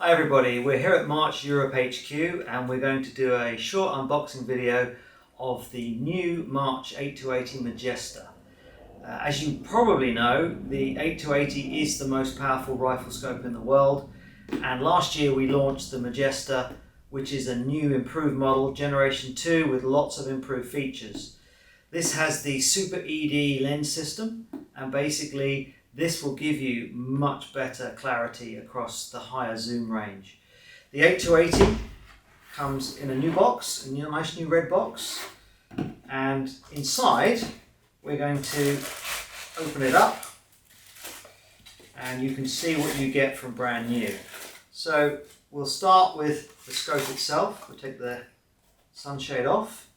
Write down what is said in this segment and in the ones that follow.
Hi everybody, we're here at March Europe HQ and we're going to do a short unboxing video of the new March 8280 Majesta. As you probably know, the 8280 is the most powerful rifle scope in the world, and last year we launched the Majesta, which is a new improved model, generation 2, with lots of improved features. This has the Super ED lens system, and basically this will give you much better clarity across the higher zoom range. The 8280 comes in a new box, a nice new red box, and inside we're going to open it up and you can see what you get from brand new. So we'll start with the scope itself. We'll take the sunshade off,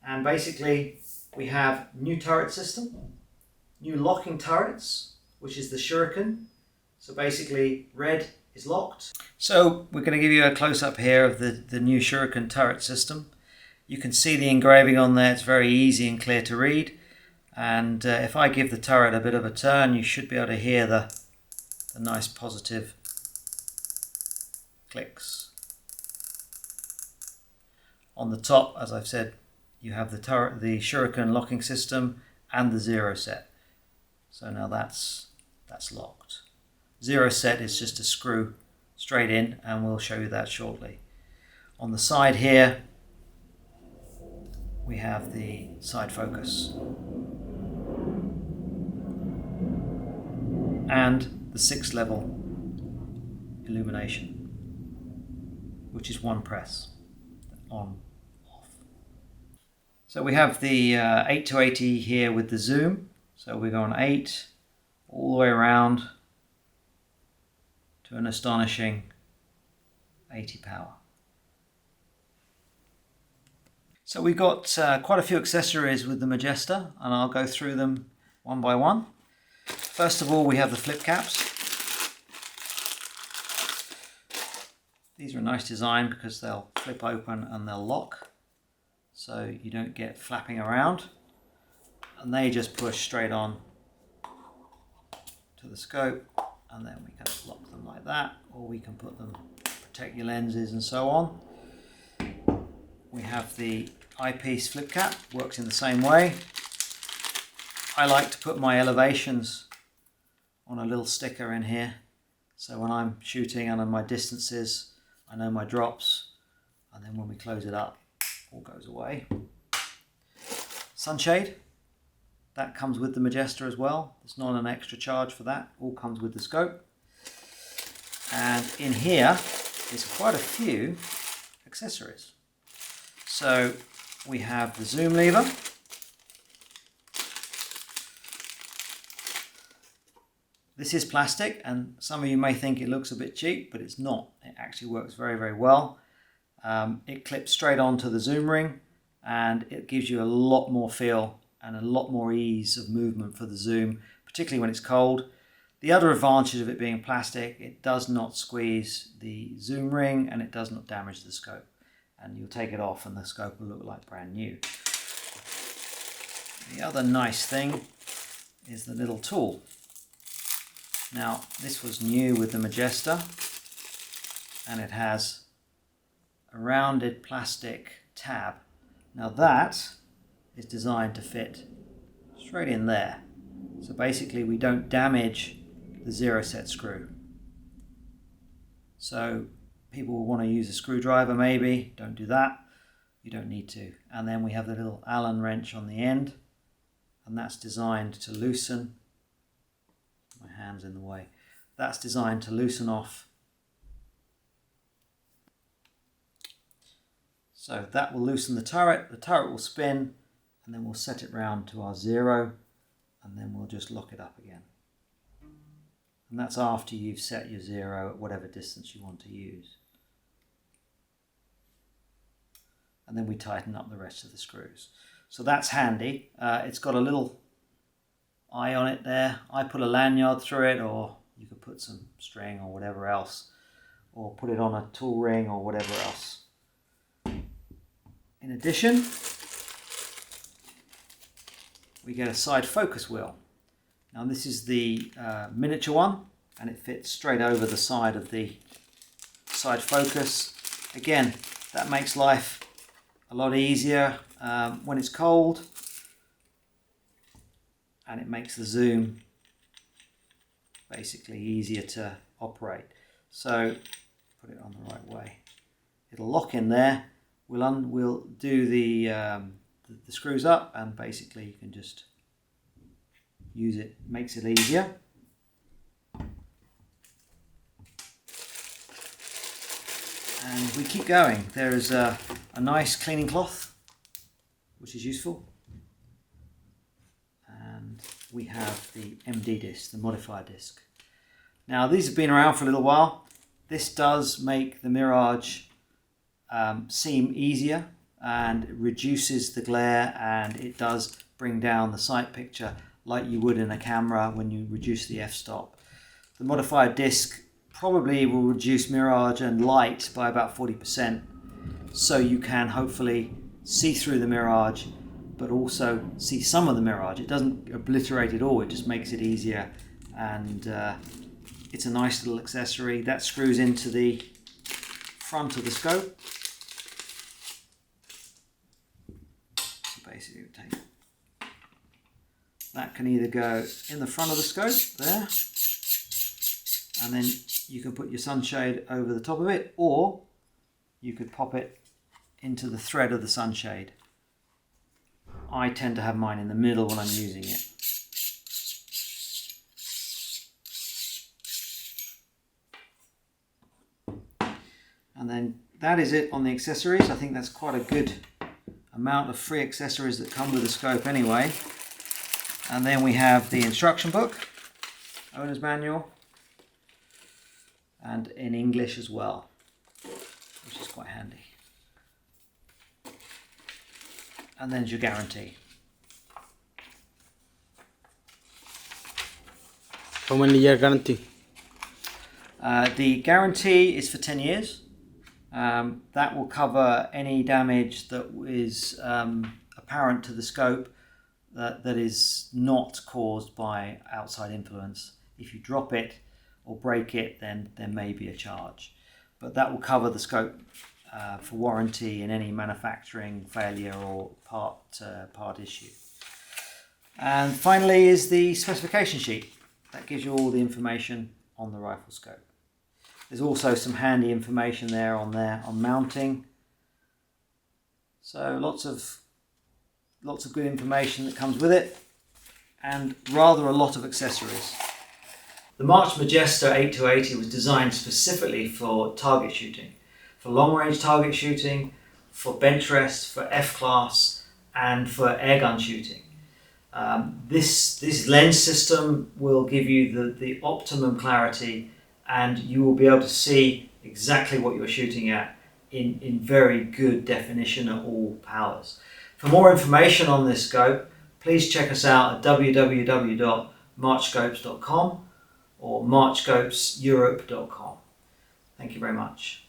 and basically we have new turret system, new locking turrets, which is the shuriken. So basically red is locked. So we're going to give you a close-up here of the new shuriken turret system. You can see the engraving on there. It's very easy and clear to read, and if I give the turret a bit of a turn, you should be able to hear the nice positive clicks. On the top, as I've said, you have the turret, the shuriken locking system, and the zero set. So now that's locked. Zero set is just a screw straight in, and we'll show you that shortly. On the side here we have the side focus and the 6 level illumination, which is one press, on, off. So we have the 8280 here with the zoom. So we go on 8 all the way around to an astonishing 80 power. So we got quite a few accessories with the Majesta, and I'll go through them one by one. First of all, we have the flip caps. These are a nice design because they'll flip open and they'll lock, so you don't get flapping around. And they just push straight on to the scope, and then we can lock them like that, or we can put them, protect your lenses and so on. We have the eyepiece flip cap, works in the same way. I like to put my elevations on a little sticker in here, so when I'm shooting and on my distances, I know my drops, and then when we close it up, all goes away. Sunshade. That comes with the Majesta as well. There's not an extra charge for that. All comes with the scope. And in here is quite a few accessories. So we have the zoom lever. This is plastic, and some of you may think it looks a bit cheap, but it's not. It actually works very, very well. It clips straight onto the zoom ring, and it gives you a lot more feel and a lot more ease of movement for the zoom, particularly when it's cold. The other advantage of it being plastic, it does not squeeze the zoom ring and it does not damage the scope. And you'll take it off and the scope will look like brand new. The other nice thing is the little tool. Now, this was new with the Majesta, and it has a rounded plastic tab. Now that is designed to fit straight in there. So basically we don't damage the zero set screw. So people will want to use a screwdriver maybe, don't do that. You don't need to. And then we have the little Allen wrench on the end, and that's designed to loosen. My hand's in the way. That's designed to loosen off. So that will loosen the turret will spin, and then we'll set it round to our 0, and then we'll just lock it up again. And that's after you've set your 0 at whatever distance you want to use. And then we tighten up the rest of the screws. So that's handy. It's got a little eye on it there. I put a lanyard through it, or you could put some string or whatever else, or put it on a tool ring or whatever else. In addition, we get a side focus wheel. Now this is the miniature one, and it fits straight over the side of the outside focus. Again, that makes life a lot easier when it's cold, and it makes the zoom basically easier to operate. So put it on the right way. It'll lock in there. We'll do the screws up, and basically you can just use it. Makes it easier. And we keep going. There is a nice cleaning cloth, which is useful. And we have the MD disc, the modifier disc. Now these have been around for a little while. This does make the mirage seem easier, and it reduces the glare, and it does bring down the sight picture like you would in a camera when you reduce the f-stop. The modifier disc probably will reduce mirage and light by about 40%, so you can hopefully see through the mirage but also see some of the mirage. It doesn't obliterate it all, it just makes it easier, and it's a nice little accessory that screws into the front of the scope. So basically we take that, can either go in the front of the scope there, and then you can put your sunshade over the top of it, or you could pop it into the thread of the sunshade. I tend to have mine in the middle when I'm using it. And then that is it on the accessories. I think that's quite a good amount of free accessories that come with the scope anyway. And then we have the instruction book, owner's manual, and in English as well, which is quite handy. And then your guarantee. How many year guarantee? The guarantee is for 10 years. That will cover any damage that is apparent to the scope that is not caused by outside influence. If you drop it or break it, then there may be a charge. But that will cover the scope for warranty in any manufacturing failure or part issue. And finally is the specification sheet. That gives you all the information on the rifle scope. There's also some handy information there on mounting. So lots of good information that comes with it, and rather a lot of accessories. The March MAJESTA 8-80 was designed specifically for target shooting, for long-range target shooting, for bench rest, for F-class, and for airgun shooting. This lens system will give you the optimum clarity, and you will be able to see exactly what you're shooting at in very good definition at all powers. For more information on this scope, please check us out at www.marchscopes.com or marchscopeseurope.com. Thank you very much.